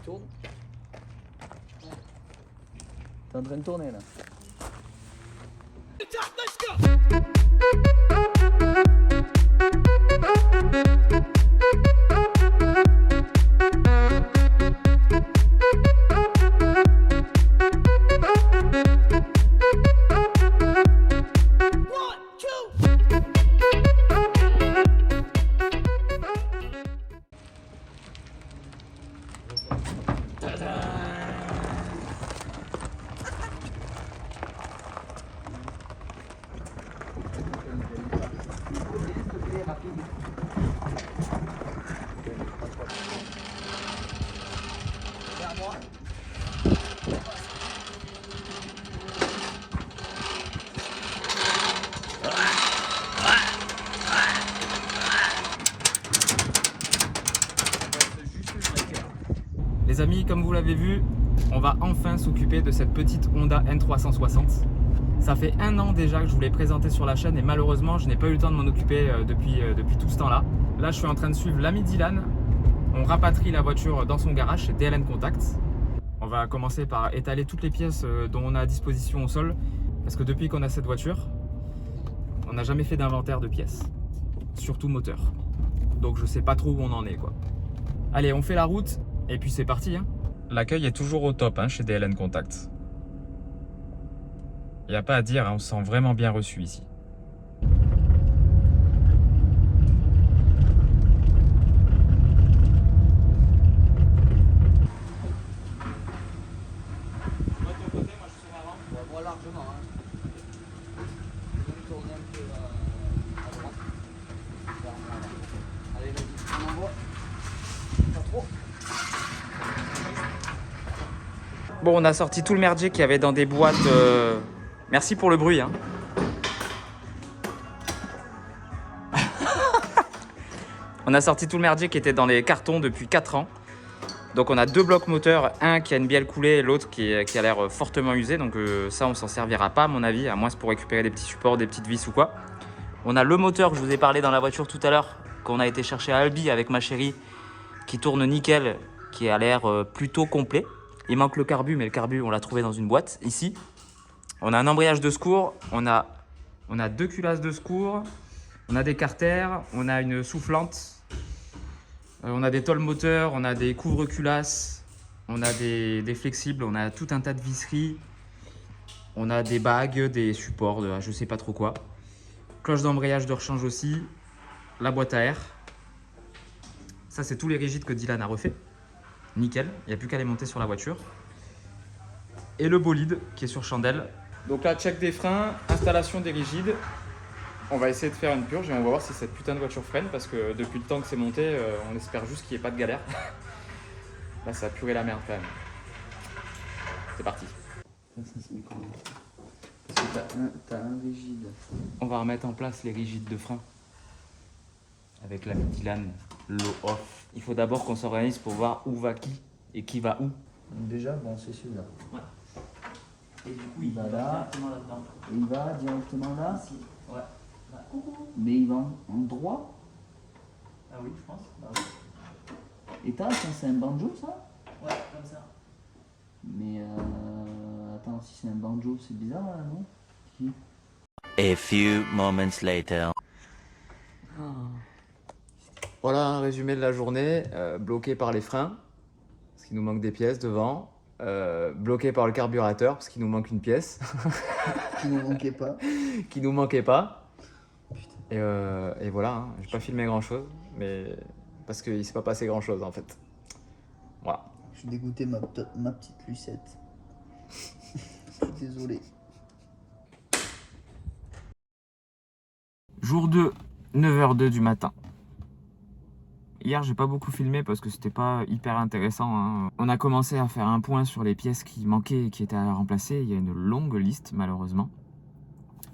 tourne. T'es en train de tourner là. Les amis, comme vous l'avez vu, on va enfin s'occuper de cette petite Honda N360. Ça fait 1 an déjà que je vous l'ai présenté sur la chaîne et malheureusement je n'ai pas eu le temps de m'en occuper depuis tout ce temps-là. Là je suis en train de suivre l'ami Dylan. On rapatrie la voiture dans son garage chez DLN Contact. On va commencer par étaler toutes les pièces dont on a à disposition au sol. Parce que depuis qu'on a cette voiture, on n'a jamais fait d'inventaire de pièces. Surtout moteur. Donc je sais pas trop où on en est quoi. Allez, on fait la route et puis c'est parti. Hein. L'accueil est toujours au top chez DLN Contact. Il n'y a pas à dire, on se sent vraiment bien reçu ici. Moi largement. Hein. Je vais tourner un peu à droite. Allez, vas-y, on envoie. Pas trop. Bon, on a sorti tout le merdier qu'il y avait dans des boîtes. Merci pour le bruit. Hein. On a sorti tout le merdier qui était dans les cartons depuis 4 ans. Donc on a 2 blocs moteurs, un qui a une bielle coulée et l'autre qui a l'air fortement usé. Donc ça, on s'en servira pas à mon avis, à moins c'est pour récupérer des petits supports, des petites vis ou quoi. On a le moteur que je vous ai parlé dans la voiture tout à l'heure, qu'on a été chercher à Albi avec ma chérie, qui tourne nickel, qui a l'air plutôt complet. Il manque le carbu, mais le carbu, on l'a trouvé dans une boîte, ici. On a un embrayage de secours, on a 2 culasses de secours, on a des carters, on a une soufflante, on a des tôles moteurs, on a des couvre-culasses, on a des flexibles, on a tout un tas de visseries, on a des bagues, des supports, de je sais pas trop quoi. Cloche d'embrayage de rechange aussi, la boîte à air. Ça, c'est tous les rigides que Dylan a refait. Nickel, il n'y a plus qu'à les monter sur la voiture. Et le bolide qui est sur chandelle. Donc là, check des freins, installation des rigides. On va essayer de faire une purge et on va voir si cette putain de voiture freine parce que depuis le temps que c'est monté, on espère juste qu'il n'y ait pas de galère. Là, ça a puré la merde quand même. C'est parti. Ça c'est comment? Parce que t'as un rigide. On va remettre en place les rigides de frein. Avec la Dylan low off. Il faut d'abord qu'on s'organise pour voir où va qui et qui va où. Donc déjà, bon, c'est celui-là. Ouais. Et du coup, il va là. directement là-dedans. Il va directement là. Ici. Ouais. Là. Mais il va en droit. Ah oui, je pense. Bah oui. Et ça, c'est un banjo, ça? Ouais, comme ça. Mais attends, si c'est un banjo, c'est bizarre, là, non? Qui? A few moments later. Voilà un résumé de la journée, bloqué par les freins, parce qu'il nous manque des pièces devant, bloqué par le carburateur, parce qu'il nous manque une pièce. Qui ne manquait pas. Qui nous manquait pas. Et voilà, hein. J'ai pas filmé grand chose, mais parce qu'il s'est pas passé grand chose en fait. Voilà. Je suis dégoûté, ma petite Lucette. Désolé. Jour 2, 9h02 du matin. Hier, j'ai pas beaucoup filmé parce que c'était pas hyper intéressant. Hein. On a commencé à faire un point sur les pièces qui manquaient et qui étaient à remplacer. Il y a une longue liste, malheureusement.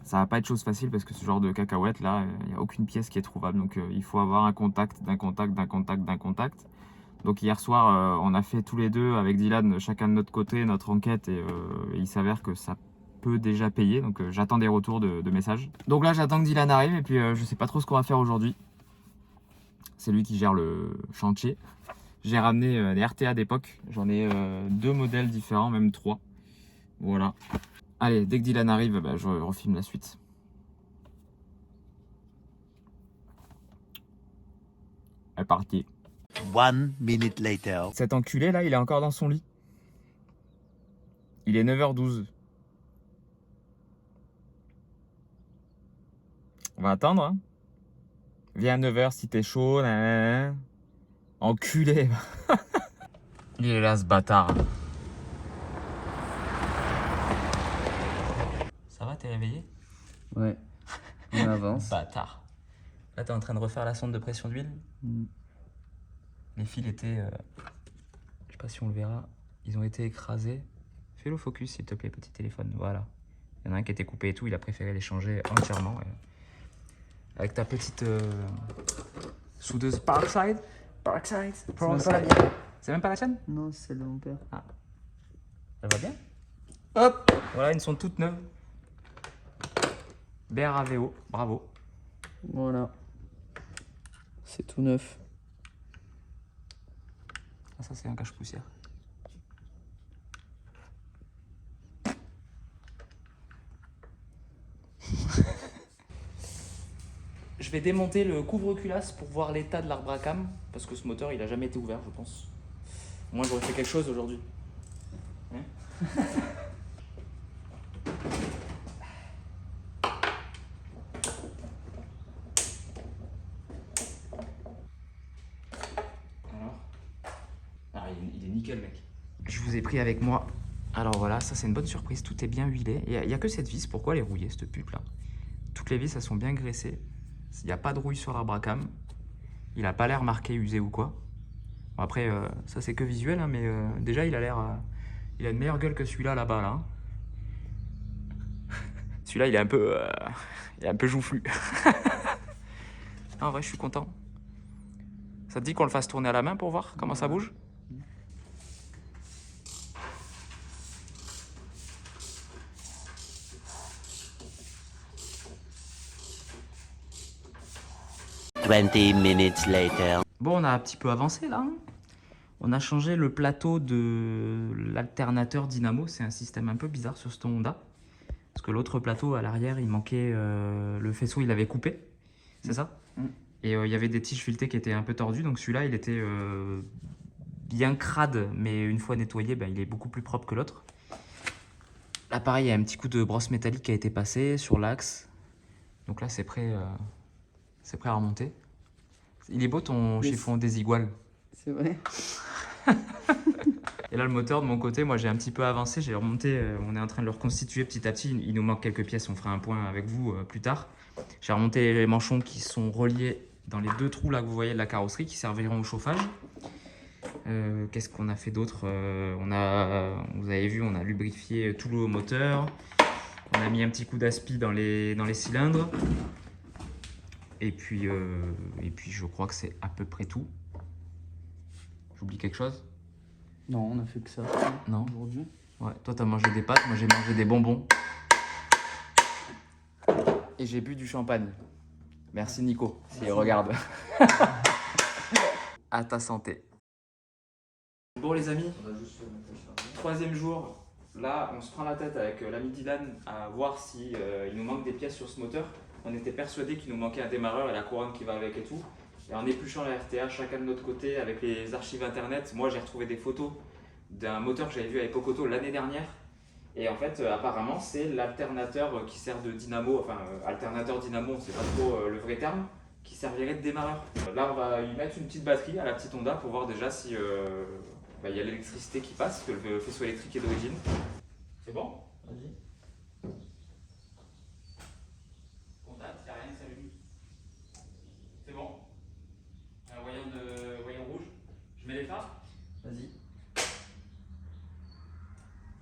Ça va pas être chose facile parce que ce genre de cacahuètes, là, il n'y a aucune pièce qui est trouvable. Donc, il faut avoir un contact, d'un contact, d'un contact, d'un contact. Donc, hier soir, on a fait tous les deux avec Dylan, chacun de notre côté, notre enquête. Et il s'avère que ça peut déjà payer. Donc, j'attends des retours de messages. Donc là, j'attends que Dylan arrive et puis je sais pas trop ce qu'on va faire aujourd'hui. C'est lui qui gère le chantier. J'ai ramené les RTA d'époque. J'en ai 2 modèles différents, même 3. Voilà. Allez, dès que Dylan arrive, bah, je refilme la suite. Elle est partie. 1 minute later. Cet enculé là, il est encore dans son lit. Il est 9h12. On va attendre. Hein. Viens à 9h si t'es chaud. Nanana. Enculé. Il est là ce bâtard. Ça va, t'es réveillé? Ouais. On avance. Bâtard. Là, t'es en train de refaire la sonde de pression d'huile. Les fils étaient... je sais pas si on le verra. Ils ont été écrasés. Fais-le focus, s'il te plaît, petit téléphone. Voilà. Il y en a un qui était coupé et tout. Il a préféré les changer entièrement. Avec ta petite soudeuse Parkside. Parkside. C'est même pas la tienne? Non, c'est celle de mon père. Ah. Ça va bien? Hop! Voilà, une sonde toute neuve. BRAVO. Bravo. Voilà. C'est tout neuf. Ah, ça, c'est un cache-poussière. Je vais démonter le couvre-culasse pour voir l'état de l'arbre à cam, parce que ce moteur, il a jamais été ouvert, je pense. Moi, j'aurais fait quelque chose aujourd'hui. Hein? Alors? Ah, il est nickel, mec. Je vous ai pris avec moi. Alors voilà, ça c'est une bonne surprise, tout est bien huilé. Il n'y a que cette vis, pourquoi elle est rouillée, cette pute là? Toutes les vis, elles sont bien graissées. Il n'y a pas de rouille sur l'arbre à cam. Il n'a pas l'air marqué usé ou quoi. Bon, après, ça c'est que visuel, hein, mais déjà il a l'air... il a une meilleure gueule que celui-là là-bas. Là. Celui-là il est un peu... il est un peu joufflu. En vrai, je suis content. Ça te dit qu'on le fasse tourner à la main pour voir comment ça bouge? Minutes later. Bon, on a un petit peu avancé là. On a changé le plateau de l'alternateur dynamo. C'est un système un peu bizarre sur ce Honda. Parce que l'autre plateau à l'arrière, il manquait... le faisceau, il avait coupé. C'est ça? Et il y avait des tiges filetées qui étaient un peu tordues. Donc celui-là, il était bien crade. Mais une fois nettoyé, ben, il est beaucoup plus propre que l'autre. Là, pareil, il y a un petit coup de brosse métallique qui a été passé sur l'axe. Donc là, c'est prêt à remonter. Il est beau ton chiffon désigual. C'est vrai. Et là, le moteur de mon côté, moi j'ai un petit peu avancé. J'ai remonté, on est en train de le reconstituer petit à petit. Il nous manque quelques pièces, on fera un point avec vous plus tard. J'ai remonté les manchons qui sont reliés dans les 2 trous là que vous voyez de la carrosserie qui serviront au chauffage. Qu'est-ce qu'on a fait d'autre? Vous avez vu, on a lubrifié tout le moteur. On a mis un petit coup d'aspi dans les cylindres. Et puis je crois que c'est à peu près tout. J'oublie quelque chose? Non, on a fait que ça. Non. Aujourd'hui. Ouais, toi t'as mangé des pâtes, moi j'ai mangé des bonbons. Et j'ai bu du champagne. Merci Nico, si regarde. À ta santé. Bon les amis, 3e jour. Là, on se prend la tête avec l'ami Dylan à voir si il nous manque des pièces sur ce moteur. On était persuadé qu'il nous manquait un démarreur et la couronne qui va avec et tout. Et en épluchant la RTA chacun de notre côté avec les archives internet, moi j'ai retrouvé des photos d'un moteur que j'avais vu à Epoch Auto l'année dernière. Et en fait, apparemment, c'est l'alternateur qui sert de dynamo, enfin alternateur dynamo, c'est pas trop le vrai terme, qui servirait de démarreur. Là, on va y mettre une petite batterie à la petite Honda pour voir déjà si y a l'électricité qui passe, que le faisceau électrique est d'origine. C'est bon? Vas-y. Contact, il n'y a rien qui s'allume. C'est bon. Un voyant rouge. Je mets les phares. Vas-y.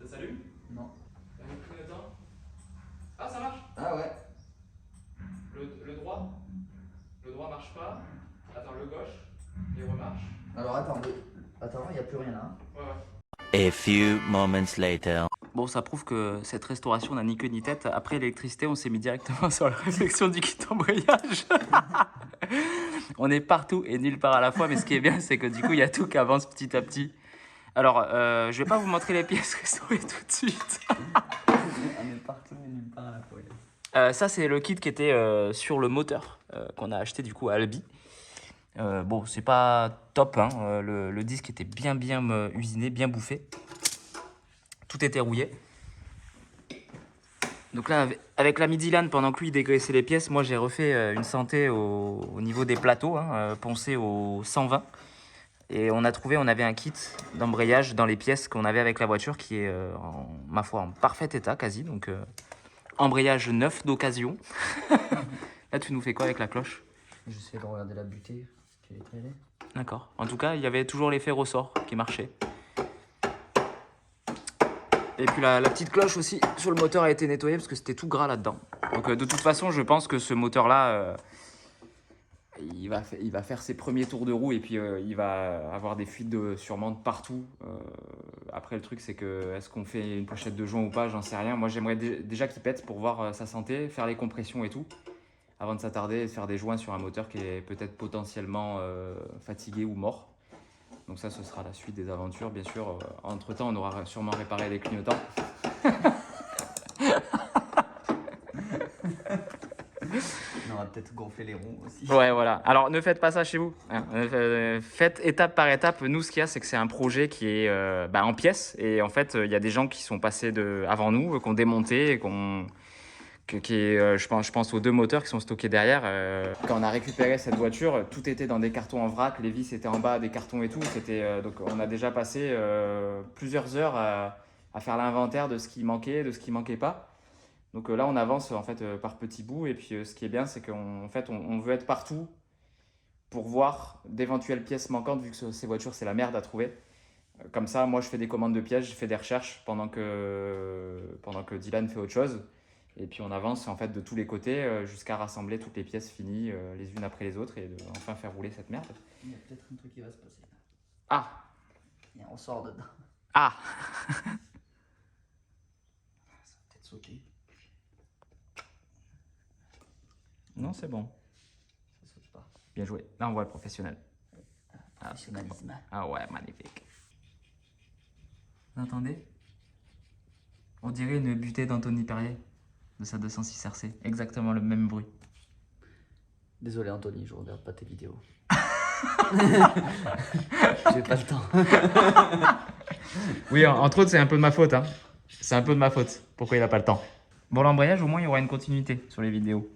Ça s'allume? Non. Ça met combien de temps? Ah, ça marche. Ah ouais. Le droit? Le droit marche pas. Attends, le gauche. Il remarche. Alors attendez. Attends, il n'y a plus rien là. Hein. Ouais. A few moments later. Bon, ça prouve que cette restauration n'a ni queue ni tête. Après l'électricité, on s'est mis directement sur la réflexion du kit embrayage. On est partout et nulle part à la fois, mais ce qui est bien, c'est que du coup, il y a tout qui avance petit à petit. Alors, je vais pas vous montrer les pièces restaurées tout de suite. On est partout et nulle part à la fois. Ça, c'est le kit qui était sur le moteur qu'on a acheté du coup à Albi. Bon, c'est pas top, hein. Le disque était bien usiné, bien bouffé. Tout était rouillé. Donc là, avec l'ami Dylan, pendant que lui dégraissait les pièces, moi j'ai refait une santé au niveau des plateaux, hein, poncé au 120. Et on avait un kit d'embrayage dans les pièces qu'on avait avec la voiture qui est, ma foi, en parfait état quasi. Donc, embrayage neuf d'occasion. Là, tu nous fais quoi avec la cloche? J'essaie de regarder la butée, qui est éclairée. D'accord. En tout cas, il y avait toujours l'effet ressort qui marchait. Et puis la petite cloche aussi sur le moteur a été nettoyée parce que c'était tout gras là-dedans. Donc de toute façon, je pense que ce moteur-là, il va faire ses premiers tours de roue et puis il va avoir des fuites sûrement de partout. Après, le truc, c'est que est-ce qu'on fait une pochette de joint ou pas, j'en sais rien. Moi, j'aimerais déjà qu'il pète pour voir sa santé, faire les compressions et tout, avant de s'attarder et de faire des joints sur un moteur qui est peut-être potentiellement fatigué ou mort. Donc ça, ce sera la suite des aventures, bien sûr. Entre-temps, on aura sûrement réparé les clignotants. On aura peut-être gonflé les ronds aussi. Ouais, voilà. Alors, ne faites pas ça chez vous. Hein. Faites étape par étape. Nous, ce qu'il y a, c'est que c'est un projet qui est en pièces. Et en fait, il y a des gens qui sont passés avant nous, qui ont démonté, et je pense aux 2 moteurs qui sont stockés derrière. Quand on a récupéré cette voiture, tout était dans des cartons en vrac, les vis étaient en bas des cartons et tout. Donc on a déjà passé plusieurs heures à faire l'inventaire de ce qui manquait, de ce qui manquait pas. Donc là, on avance en fait par petits bouts. Et puis ce qui est bien, c'est qu'en fait, on veut être partout pour voir d'éventuelles pièces manquantes, vu que ces voitures, c'est la merde à trouver. Comme ça, moi, je fais des commandes de pièces, je fais des recherches pendant que Dylan fait autre chose. Et puis on avance en fait de tous les côtés jusqu'à rassembler toutes les pièces finies les unes après les autres et de enfin faire rouler cette merde. Il y a peut-être un truc qui va se passer. Ah! Il y a un ressort dedans. Ah! Ça va peut-être sauter. Non, c'est bon. Ça saute pas. Bien joué. Là, on voit le professionnel. Professionnalisme. Ah ouais, magnifique. Vous entendez? On dirait une butée d'Anthony Perrier de sa 206 RC. Exactement le même bruit. Désolé Anthony, je regarde pas tes vidéos. J'ai pas le temps. Oui, entre autres, c'est un peu de ma faute. Hein. C'est un peu de ma faute. Pourquoi il a pas le temps? Bon, l'embrayage, au moins, il y aura une continuité sur les vidéos.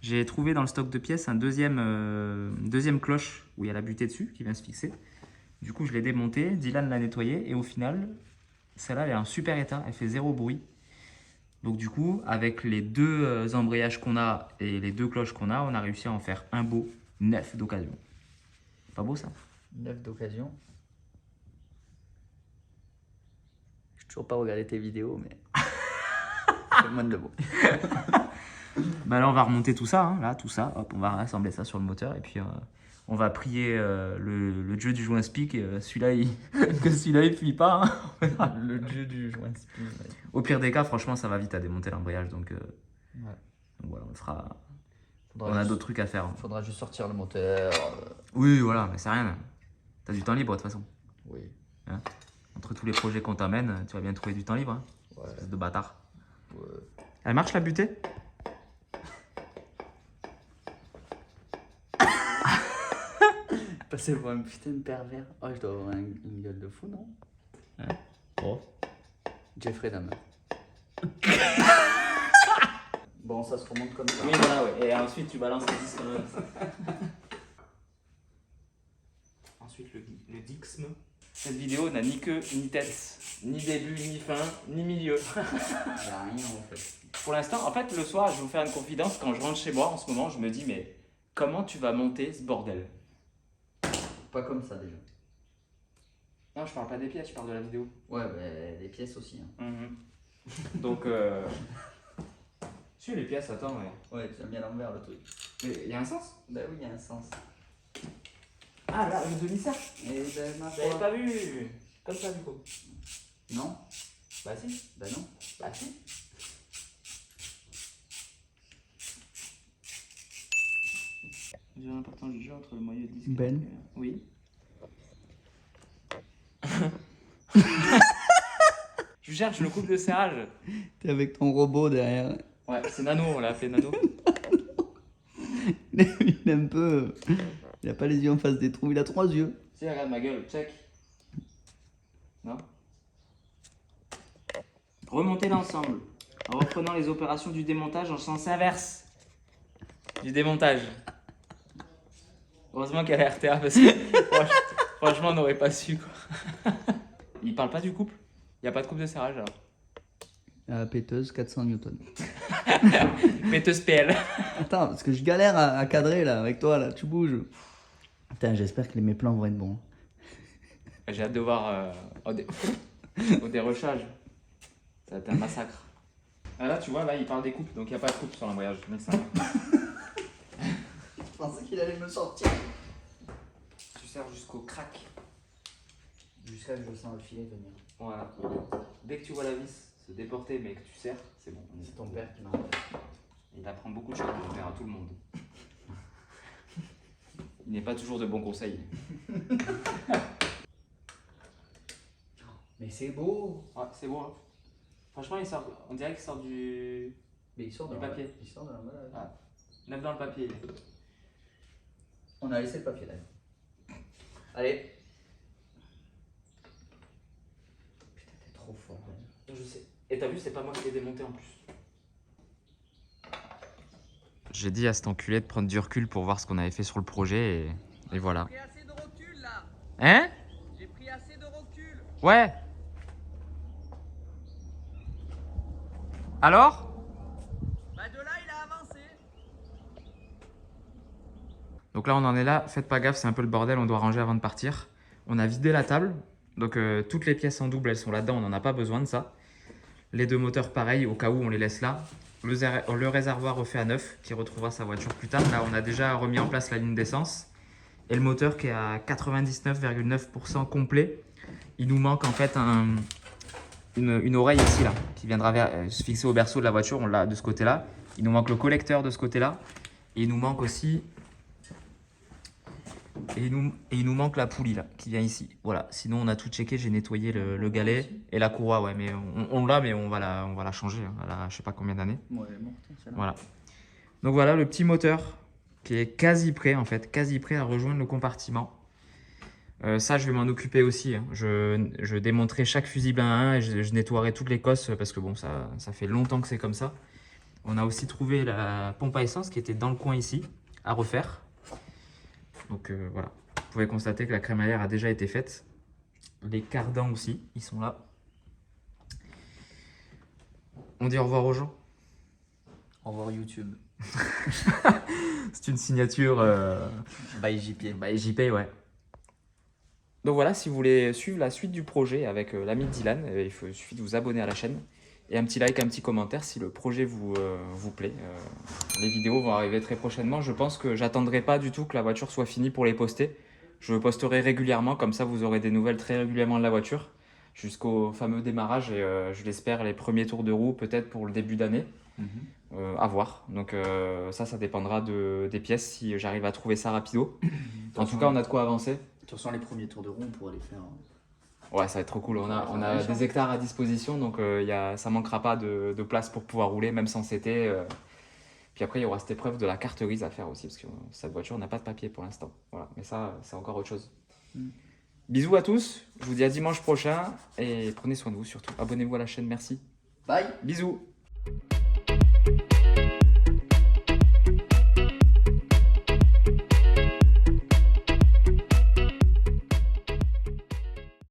J'ai trouvé dans le stock de pièces un deuxième cloche où il y a la butée dessus qui vient se fixer. Du coup, je l'ai démontée, Dylan l'a nettoyée et au final, celle-là, elle est en super état, elle fait 0 bruit. Donc du coup, avec les 2 embrayages qu'on a et les 2 cloches qu'on a, on a réussi à en faire un beau neuf d'occasion. Pas beau ça? Neuf d'occasion. Je n'ai toujours pas regardé tes vidéos, mais c'est moins de mots. Bah là, on va remonter tout ça, hein, là, tout ça. Hop, on va rassembler ça sur le moteur et puis on va prier le dieu du joint speak. Que celui-là, il fuit pas. Hein. Le dieu du joint speed. Ouais. Au pire des cas, franchement, ça va vite à démonter l'embrayage. Donc Ouais. voilà, on le fera. Faudra On a juste- d'autres trucs à faire. Faudra juste sortir le moteur. Oui, voilà, mais c'est rien. T'as du temps libre de toute façon. Oui. Hein. Entre tous les projets qu'on t'amène, tu vas bien trouver du temps libre. Hein. Ouais. Espèce de bâtard. Ouais. Elle marche la butée? Passer pour un putain de pervers. Oh, je dois avoir une gueule de fou, non? Oh. Jeffrey Dahmer. Bon, ça se remonte comme ça. Oui, voilà, ouais. Et ensuite, tu balances le disque. Ensuite, le dixme. Cette vidéo n'a ni queue, ni tête, ni début, ni fin, ni milieu. Il n'y a rien en fait. Pour l'instant, en fait, le soir, je vais vous faire une confidence. Quand je rentre chez moi, en ce moment, je me dis, mais comment tu vas monter ce bordel? Pas comme ça déjà. Non, je parle pas des pièces, je parle de la vidéo. Ouais, bah, les pièces aussi. Hein. Donc, si les pièces, attends, ouais. Ouais, tu as bien l'envers le truc. Mais il y a un sens? Bah oui, il y a un sens. Ah, là, le demi-cercle. Et ben, ma J'avais foi. pas vu. Comme ça, du coup. Non? Bah si. Bah non. Bah si. Mesure l'importance du jeu entre le moyeu et le disque. Ben. Oui. Je cherche le couple de serrage. T'es avec ton robot derrière. Ouais, c'est Nano, on l'a appelé Nano. Il est un peu. Il a pas les yeux en face des trous, il a 3 yeux. Si, regarde ma gueule, check. Non. Remonter l'ensemble en reprenant les opérations du démontage en sens inverse du démontage. Heureusement qu'il y a la RTA parce que franchement on n'aurait pas su quoi. Il parle pas du couple? Il n'y a pas de couple de serrage alors? Péteuse, 400 newtons. Péteuse PL. Attends, parce que je galère à cadrer là, avec toi là, tu bouges. Putain, j'espère que mes plans vont être bons. J'ai hâte de voir au dérochage. Ça va être un massacre. Ah là tu vois, là il parle des couples, donc il n'y a pas de couple sur un voyage. Mais ça va. Je pensais qu'il allait me sortir. Tu sers jusqu'au crack. Jusqu'à ce que je sens le filet venir. Voilà. Dès que tu vois la vis se déporter mais que tu serres, c'est bon. C'est ton père qui m'a rappelé. Il apprend beaucoup de choses mon père à tout le monde. Il n'est pas toujours de bons conseils. Mais c'est beau. Ouais, c'est bon. Hein. Franchement, on dirait qu'il sort du Mais il sort Du de papier. Il sort de la malade. Ah. Neuf dans le papier. On a laissé le papier là. Allez. Putain, t'es trop fort. Ouais. Je sais. Et t'as vu, c'est pas moi qui l'ai démonté en plus. J'ai dit à cet enculé de prendre du recul pour voir ce qu'on avait fait sur le projet et voilà. J'ai pris assez de recul là. Hein? J'ai pris assez de recul. Ouais. Alors? Bah de là il a avancé. Donc là on en est là, faites pas gaffe, c'est un peu le bordel, on doit ranger avant de partir. On a vidé la table, donc toutes les pièces en double elles sont là-dedans, on n'en a pas besoin de ça. Les deux moteurs pareil, au cas où on les laisse là. Le réservoir refait à neuf, qui retrouvera sa voiture plus tard. Là on a déjà remis en place la ligne d'essence. Et le moteur qui est à 99,9% complet. Il nous manque en fait une oreille ici là, qui viendra se fixer au berceau de la voiture, on l'a de ce côté-là. Il nous manque le collecteur de ce côté-là. Et il nous manque aussi... Et il nous manque la poulie là, qui vient ici. Voilà, sinon on a tout checké, j'ai nettoyé le galet et la courroie, ouais, mais on l'a, mais on va la changer, hein, elle a je sais pas combien d'années. Ouais, elle est morte, celle-là. Voilà. Donc voilà le petit moteur qui est quasi prêt en fait, quasi prêt à rejoindre le compartiment. Ça je vais m'en occuper aussi, hein. Je démonterai chaque fusible à un et je nettoierai toutes les cosses parce que bon, ça fait longtemps que c'est comme ça. On a aussi trouvé la pompe à essence qui était dans le coin ici, à refaire. Donc voilà, vous pouvez constater que la crémaillère a déjà été faite. Les cardans aussi, ils sont là. On dit au revoir aux gens. Au revoir YouTube. C'est une signature By JP. by JP, ouais. Donc voilà, si vous voulez suivre la suite du projet avec l'ami Dylan, il suffit de vous abonner à la chaîne. Et un petit like, un petit commentaire si le projet vous plaît. Les vidéos vont arriver très prochainement. Je pense que j'attendrai pas du tout que la voiture soit finie pour les poster. Je posterai régulièrement, comme ça vous aurez des nouvelles très régulièrement de la voiture. Jusqu'au fameux démarrage et je l'espère les premiers tours de roue peut-être pour le début d'année. À voir. Donc ça dépendra des pièces si j'arrive à trouver ça rapido. En tout cas on a de quoi avancer. De toute façon, les premiers tours de roue, on pourra les faire. Ouais, ça va être trop cool. On a des hectares à disposition, donc ça manquera pas de place pour pouvoir rouler, même sans CT. Puis après, il y aura cette épreuve de la carte grise à faire aussi, parce que cette voiture n'a pas de papier pour l'instant. Voilà. Mais ça, c'est encore autre chose. Bisous à tous. Je vous dis à dimanche prochain et prenez soin de vous surtout. Abonnez-vous à la chaîne, merci. Bye. Bisous.